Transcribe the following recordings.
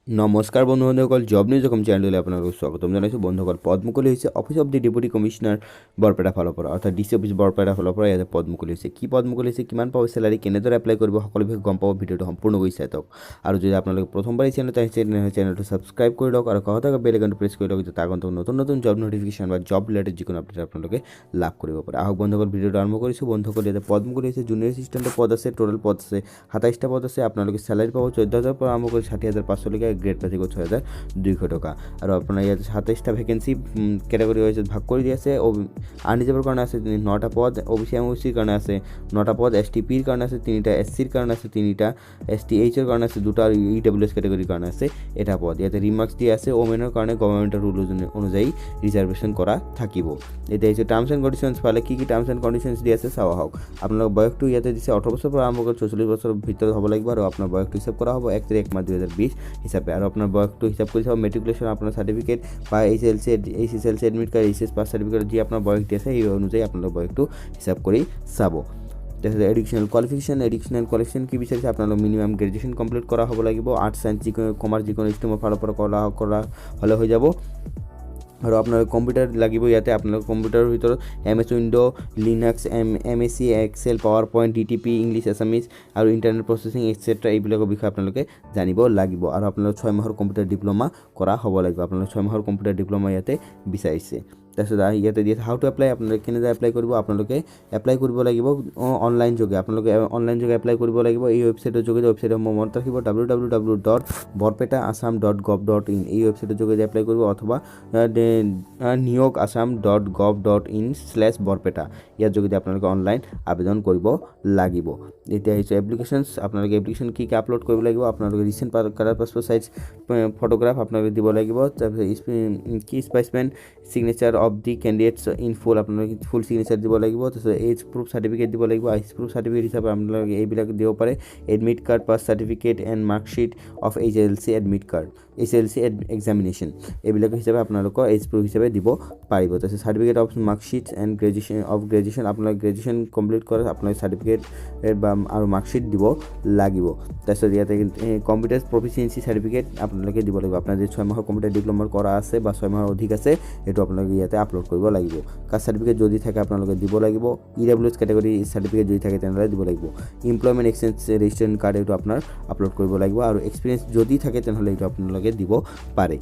নমস্কাৰ বন্ধুসকল, job news Assam চেনেললৈ আপোনালোকক স্বাগতম জনাইছোঁ। বন্ধুসকল, পদ মুকলি হৈছে office of the deputy commissioner Barpeta ফালৰ পৰা, অৰ্থাৎ ডিচি অফিচ বৰপেটা ফালৰ পৰা ইয়াতে পদ মুকলি হৈছে। কি পদ মুকলি হৈছে, কিমান পাব চেলাৰী, কেনেদৰে এপ্লাই কৰিব, সকলো বিষয়ে গম পাব। ভিডিঅ'টো সম্পূৰ্ণকৈ চাই থাকক। আৰু যদি আপোনালোকে প্ৰথমবাৰ এই চেনেলত আহিছে তেনেহ'লে চেনেলটো ছাবস্ক্ৰাইব কৰি লওক আৰু কাষতে বেল আইকনটো প্ৰেছ কৰি লওক, যাতে আগন্তুক নতুন নতুন জব নটিফিকেশ্যন বা জব ৰিলেটেড যিকোনো আপডেট আপোনালোকে লাভ কৰিব পাৰে। আহক বন্ধুসকল, ভিডিঅ'টো আৰম্ভ কৰিছোঁ। বন্ধুসকল, ইয়াতে পদ মুকলি হৈছে জুনিয়ৰ এছিষ্টেণ্টৰ পদ আছে, টোটেল পদ আছে 27টা পদ আছে। আপোনালোকে চেলাৰী পাব 14,000 পৰা আৰম্ভ কৰি 60,500লৈকে, গ্ৰেড পাতিব 6,200 টকা। আৰু আপোনাৰ ইয়াত 27টা ভেকেঞ্চি কেটেগৰী ৱাইজত ভাগ কৰি দিয়া আছে। আনৰিজাৰ্ভৰ কাৰণে আছে 9টা পদ, OBC MOCৰ কাৰণে আছে 9টা পদ, STPৰ কাৰণে আছে 3টা, SCৰ কাৰণে আছে 3টা, STHৰ কাৰণে আছে 2টা আৰু EWS কেটেগৰীৰ কাৰণে আছে এটা পদ। ইয়াতে ৰিমাৰ্কছ দিয়া আছে। ওমেনৰ কাৰণে গভৰ্ণমেণ্টৰ ৰুল অনুযায়ী ৰিজাৰ্ভেশ্যন কৰা থাকিব। এতিয়া হৈছে টাৰ্মছ এণ্ড কণ্ডিশ্যনছ ফালে কি টাৰ্মছ এণ্ড কণ্ডিশ্যনছ দিয়া আছে চাওঁ আহক। আপোনালোকৰ বয়সটো ইয়াতে দিছে 18 বছৰৰ পৰা আৰম্ভ কৰি 44 বছৰৰ ভিতৰত হ'ব লাগিব। আৰু আপোনাৰ বয়সটো হিচাপ কৰা হ'ব 1 তাৰিখ 1 মাহ 2020 হিচাপে। আৰু আপোনাৰ বয়সটো হিচাপ কৰি চাব মেট্ৰিকুলেশ্যন, আপোনাৰ চাৰ্টিফিকেট বা HSLC admit card, HS pass certificate যি আপোনাৰ বয়স দি আছে সেই অনুযায়ী আপোনালোকৰ বয়সটো হিচাপ কৰি চাব। তাৰপিছত এডুকেশ্যনেল কোৱালিফিকেশ্যন কি বিচাৰিছে, আপোনালোক মিনিমাম গ্ৰেজুৱেশ্যন কমপ্লিট কৰা হ'ব লাগিব। আৰ্টছ চায়েন্স যিকোনো কমাৰ্চ যিকোনো ষ্ট্ৰীমৰ ফালৰ পৰা কৰা হ'লে হৈ যাব। আৰু আপোনাৰ কম্পিউটাৰ লাগিব। ইয়াতে আপোনালোকৰ কম্পিউটাৰৰ ভিতৰত MS Windows', Linux, MSc Excel, PowerPoint, DTP, English, Assamese আৰু ইণ্টাৰনেট প্ৰচেছিং এটচেট্ৰা এইবিলাকৰ বিষয়ে আপোনালোকে জানিব লাগিব। আৰু আপোনালোক 6 মাহৰ কম্পিউটাৰ ডিপ্ল'মা কৰা হ'ব লাগিব। আপোনালোক 6 মাহৰ কম্পিউটাৰ ডিপ্ল'মা ইয়াতে বিচাৰিছে। তাৰপিছত ইয়াতে দিয়ে হাউ টু এপ্লাই, আপোনালোকে কেনেদৰে এপ্লাই কৰিব। আপোনালোকে এপ্লাই কৰিব লাগিব অনলাইন যোগে। আপোনালোকে অনলাইন যোগে এপ্লাই কৰিব লাগিব। এই ৱেবছাইটৰ যোগেদি, ৱেবছাইটৰ মনত ৰাখিব www.borpeta.assam.gov.in, এই ৱেবছাইটৰ যোগেদি এপ্লাই কৰিব, অথবা niyok.assam.gov.in/borpeta ইয়াৰ যোগেদি আপোনালোকে অনলাইন আবেদন কৰিব লাগিব। এতিয়া আহিছে এপ্লিকেশ্যনছ। আপোনালোকে এপ্লিকেশ্যন কি আপলোড কৰিব লাগিব। আপোনালোকে recent colour passport size photograph আপোনালোকে দিব লাগিব। তাৰপিছত কি specimen signature of the candidates in full, আপোনালোকে ফুল চিগনেচাৰ দিব লাগিব। তাৰপিছত এজ প্ৰুফ চাৰ্টিফিকেট দিব লাগিব। এজ প্ৰুফ চাৰ্টিফিকেট হিচাপে আপোনালোকে এইবিলাক দিব পাৰে। Admit card, pass certificate and marksheet of HSLC admit card, HSLC examination এইবিলাক হিচাপে আপোনালোকৰ এজ প্ৰুফ হিচাপে দিব পাৰিব। তাৰপিছত certificate of marksheet and graduation আপোনালোকে গ্ৰেজুৱেশ্যন কমপ্লিট কৰে আপোনালোকে চাৰ্টিফিকেট বা আৰু মাৰ্কশ্বিট দিব লাগিব। তাৰপিছত ইয়াতে কম্পিউটাৰ প্ৰফিচিয়েঞ্চি চাৰ্টিফিকেট আপোনালোকে দিব লাগিব। আপোনাৰ যদি 6 মাহৰ কম্পিউটাৰ ডিপ্ল'মা কৰা আছে বা 6 মাহৰ অধিক আছে, সেইটো আপোনালোকে ইয়াতে আপলোড কৰিব লাগিব। কাষ্ট চাৰ্টিফিকেট যদি থাকে আপোনালোকে দিব লাগিব। EWS কেটেগৰী চাৰ্টিফিকেট যদি থাকে তেনেহ'লে দিব লাগিব। এমপ্লয়মেণ্ট এক্সচেঞ্জ ৰেজিষ্ট্ৰেশ্যন কাৰ্ড এইটো আপোনাৰ আপলোড কৰিব লাগিব। আৰু এক্সপিৰিয়েঞ্চ যদি থাকে তেনেহ'লে এইটো আপোনালোকে দিব পাৰে।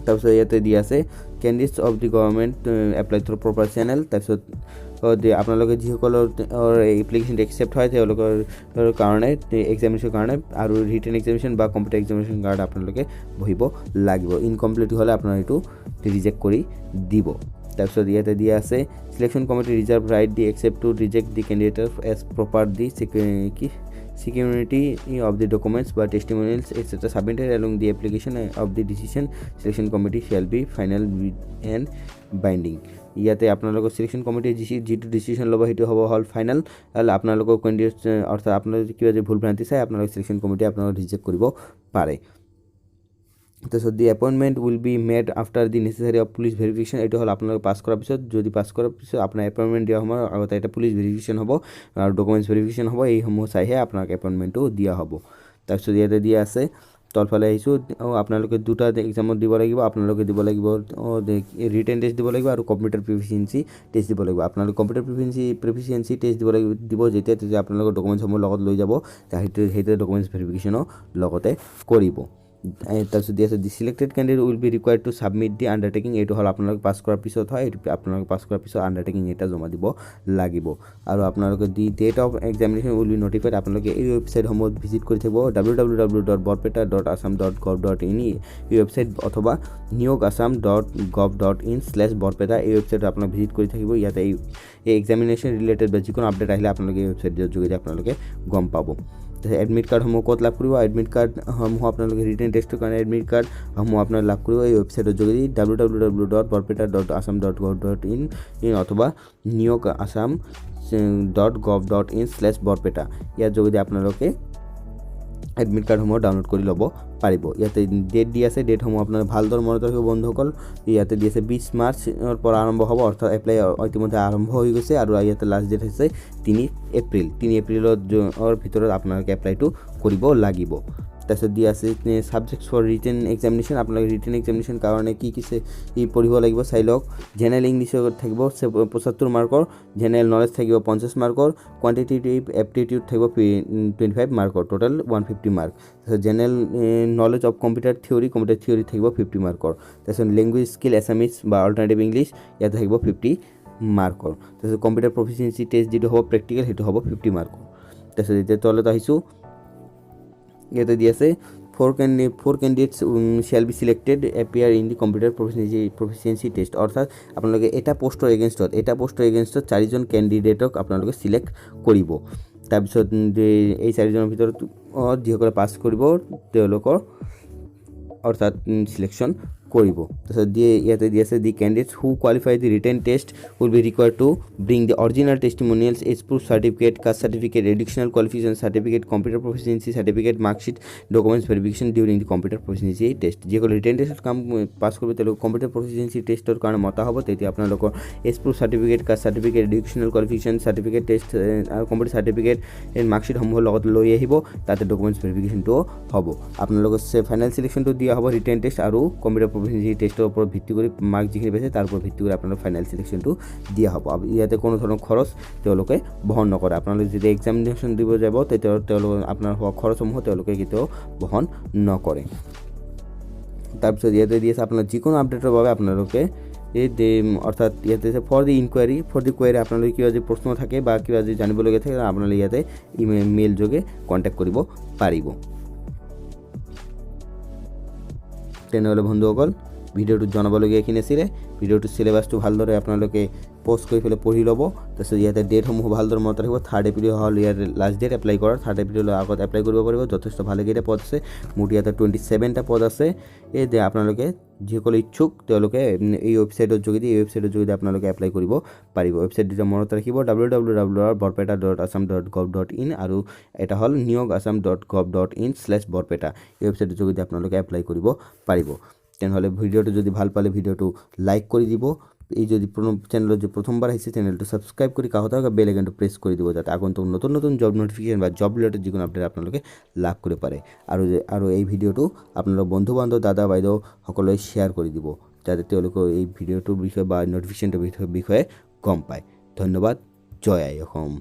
তাৰপিছত ইয়াতে দিয়া আছে candidates of the government apply through proper channel. তাৰপিছত আপোনালোকে যিসকলৰ এপ্লিকেশ্যন একচেপ্ট হয় তেওঁলোকৰ কাৰণে এক্সামিনেশ্যনৰ কাৰণে আৰু ৰিটেন এক্সামিনেশ্যন বা কম্পিউটাৰ এক্সামিনেশ্যন কাৰ্ড আপোনালোকে বহিব লাগিব। ইনকমপ্লিট হ'লে আপোনাৰ এইটো ৰিজেক্ট কৰি দিব। তাৰপিছত ইয়াতে দিয়া আছে selection committee reserve right the accept to reject the কেণ্ডিডেটৰ as proper the security of the documents বা testimonials etc. submitted along the application of the decision selection committee shall be final and binding. ইয়াতে আপোনালোকৰ selection কমিটিয়ে যিটো decision ল'ব সেইটো হ'ল final. আপোনালোকৰ কেণ্ডিডেট অৰ্থাৎ আপোনালোকে কিবা যদি ভুল ভ্ৰান্তি চাই আপোনালোকৰ চিলেকশ্যন কমিটিয়ে আপোনালোকক ৰিজেক্ট কৰিব পাৰে। তাৰপিছত the appointment will be made after the necessary of police verification, এইটো হ'ল আপোনালোকে পাছ কৰাৰ পিছত, যদি পাছ কৰাৰ পিছত আপোনাৰ এপইণ্টমেণ্ট দিয়া সময়ৰ আগতে এটা পুলিচ ভেৰিফিকেশ্যন হ'ব আৰু ডকুমেণ্টছ ভেৰিফিকেশ্যন হ'ব। এইসমূহ চাইহে আপোনাক এপইণ্টমেণ্টটো দিয়া হ'ব। তাৰপিছত ইয়াতে দিয়া আছে তলফালে আহিছোঁ আপোনালোকে 2টা এক্সামত দিব লাগিব। আপোনালোকে দিব লাগিব ৰিটেন টেষ্ট দিব লাগিব আৰু কম্পিউটাৰ প্ৰিফিচিয়েঞ্চি টেষ্ট দিব লাগিব। আপোনালোকে কম্পিউটাৰ প্ৰিফিচিয়েঞ্চি টেষ্ট দিব যেতিয়া আপোনালোকৰ ডকুমেণ্টছসমূহ লগত লৈ যাব, সেইটো ডকুমেণ্টছ ভেৰিফিকেশ্যনো লগতে কৰিব। তাৰপিছত দি আছে the selected candidate will be required to submit the undertaking, এইটো হ'ল আপোনালোকে পাছ কৰাৰ পিছত হয়। এইটো আপোনালোকে পাছ কৰাৰ পিছত আণ্ডাৰটেকিং এটা জমা দিব লাগিব। আৰু আপোনালোকে the date of examination will be notified, আপোনালোকে এই ৱেবছাইটসমূহত ভিজিট কৰি থাকিব www.borpeta.assam.gov.in এই ৱেবছাইট অথবা niyok.assam.gov.in/borpeta এই ৱেবছাইটত আপোনালোকে ভিজিট কৰি থাকিব। ইয়াতে এই এক্সামিনেশ্যন ৰিলেটেড বা যিকোনো আপডেট আহিলে আপোনালোকে এই ৱেবছাইটৰ যোগেদি আপোনালোকে গম পাব। এডমিট কাৰ্ডসমূহ ক'ত লাভ কৰিব, এডমিট কাৰ্ডসমূহ আপোনালোকে ৰিটেন টেষ্টৰ কাৰণে এডমিট কাৰ্ডসমূহ আপোনাৰ লাভ কৰিব এই ৱেবছাইটৰ যোগেদি www.borpeta.assam.gov.in অথবা niyok.assam.gov.in/borpeta ইয়াৰ যোগেদি আপোনালোকে এডমিট কাৰ্ডসমূহ ডাউনলোড কৰি ল'ব পাৰিব। ইয়াতে ডেট দি আছে, ডেটসমূহ আপোনাৰ ভালদৰে মনত ৰাখিব বন্ধুসকল। ইয়াতে দি আছে 20 মাৰ্চৰ পৰা আৰম্ভ হ'ব, অৰ্থাৎ এপ্লাই ইতিমধ্যে আৰম্ভ হৈ গৈছে। আৰু ইয়াতে লাষ্ট ডেট হৈছে 3 এপ্ৰিল। 3 এপ্ৰিলৰ ভিতৰত আপোনালোকে এপ্লাইটো কৰিব লাগিব। তাৰপিছত দিয়া আছে ছাবজেক্টছ ফৰ ৰিটেন এক্সামিনেশ্যন, আপোনালোকে ৰিটেন এক্সামিনেশ্যন কাৰণে কি পঢ়িব লাগিব চাই লওক। জেনেৰেল ইংলিছত থাকিব 75 মাৰ্কৰ, জেনেৰেল নলেজ থাকিব 50 মাৰ্কৰ, কোৱান্টিটেটিভ এপ্টিটিউড থাকিব 25 মাৰ্কৰ, টোটেল 150 মাৰ্ক। তাৰপিছত general knowledge of computer theory থাকিব 50 মাৰ্কৰ। তাৰপিছত লেংগুৱেজ স্কিল এছামিছ বা অল্টাৰনেটিভ ইংলিছ ইয়াতে থাকিব 50 মাৰ্কৰ। তাৰপিছত কম্পিউটাৰ প্ৰফিচিয়েঞ্চি টেষ্ট যিটো হ'ব প্ৰেক্টিকেল সেইটো হ'ব 50 মাৰ্কৰ। তাৰপিছত এতিয়া তলত আহিছোঁ, ইয়াতে দি আছে for candidates shall be selected appear in the computer proficiency test, অৰ্থাৎ আপোনালোকে এটা পষ্টৰ এগেইনষ্টত 4জন কেণ্ডিডেটক আপোনালোকে চিলেক্ট কৰিব। তাৰপিছত এই 4জনৰ ভিতৰত যিসকলে পাছ কৰিব তেওঁলোকৰ অৰ্থাৎ চিলেকশ্যন কৰিব। তাৰপিছত ইয়াতে দি আছে the candidates who qualify the written test will be required to bring the original testimonials, age proof certificate, caste certificate, educational qualification certificate, computer proficiency certificate, marksheet, documents verification during the computer proficiency test. যিসকলে written টেষ্টত pass কৰিব তেওঁলোকক computer proficiency টেষ্টৰ কাৰণে মতা হ'ব। তেতিয়া আপোনালোকৰ age proof certificate, caste certificate, educational qualification certificate, test আৰু কম্পিউটাৰ চাৰ্টিফিকেট মাৰ্কশ্বিটসমূহৰ লগত লৈ আহিব, তাতে ডকুমেণ্টছ ভেৰিফিকেশ্যনটো হ'ব। আপোনালোকৰ ফাইনেল চিলেকশ্যনটো দিয়া হ'ব ৰিটেন টেষ্ট আৰু কম্পিউটাৰ প্ৰফিচিয়েঞ্চি টেষ্টৰ ওপৰত ভিত্তি কৰি মাৰ্ক যিখিনি পাইছে তাৰ ওপৰত ভিত্তি কৰি আপোনালোকৰ ফাইনেল চিলেকশ্যনটো দিয়া হ'ব। ইয়াতে কোনো ধৰণৰ খৰচ তেওঁলোকে বহন নকৰে। আপোনালোকে যেতিয়া এক্সামিনেশ্যন দিব যাব তেতিয়া তেওঁলোকে আপোনাৰ হোৱা খৰচসমূহ তেওঁলোকে কেতিয়াও বহন নকৰে। তাৰপিছত ইয়াতে দি আছে আপোনাৰ যিকোনো আপডেটৰ বাবে আপোনালোকে অৰ্থাৎ ইয়াতে ফৰ দি কুৱেৰি আপোনালোকে কিবা যদি প্ৰশ্ন থাকে বা কিবা যদি জানিবলগীয়া থাকে আপোনালোকে ইয়াতে মেইল যোগে কণ্টেক্ট কৰিব পাৰিব। তেনেহ'লে বন্ধুসকল ভিডিঅ'টোত জনাবলগীয়া এইখিনি আছিলে। ভিডিঅ'টোৰ চিলেবাছটো ভালদৰে আপোনালোকে প'ষ্ট কৰি পেলাই পঢ়ি ল'ব। তাৰপিছত ইয়াতে ডেটসমূহ ভালদৰে মনত ৰাখিব। 3rd এপ্ৰিল হ'ল ইয়াৰ লাষ্ট ডেট এপ্লাই কৰাৰ। 3rd এপ্ৰিলৰ আগত এপ্লাই কৰিব পাৰিব। যথেষ্ট ভালেকেইটা পদ আছে, মুঠ ইয়াতে 27টা পদ আছে। এই আপোনালোকে যিসকলে ইচ্ছুক তেওঁলোকে এই ৱেবছাইটৰ যোগেদি আপোনালোকে এপ্লাই কৰিব পাৰিব। ৱেবছাইট দুটা মনত ৰাখিব, www.borpeta.assam.gov.in আৰু এটা হ'ল niyog.assam.gov.in/borpeta। এই ৱেবছাইটৰ যোগেদি আপোনালোকে এপ্লাই কৰিব পাৰিব। তেনেহ'লে ভিডিঅ'টো যদি ভাল পালে ভিডিঅ'টো লাইক কৰি দিব। এই যদি চেনেলত যদি প্ৰথমবাৰ আহিছে চেনেলটো ছাবস্ক্ৰাইব কৰি কাষতে থকা বেল আইকনটো প্ৰেছ কৰি দিব, যাতে আগন্তুক নতুন জব নটিফিকেশ্যন বা জব ৰিলেটেড যিকোনো আপডেট আপোনালোকে লাভ কৰিব পাৰে। আৰু এই ভিডিঅ'টো আপোনালোকৰ বন্ধু বান্ধৱ দাদা বাইদেউ সকলোৱে শ্বেয়াৰ কৰি দিব, যাতে তেওঁলোকে এই ভিডিঅ'টোৰ বিষয়ে বা নটিফিকেশ্যনটোৰ বিষয়ে গম পায়। ধন্যবাদ। জয় আই অসম।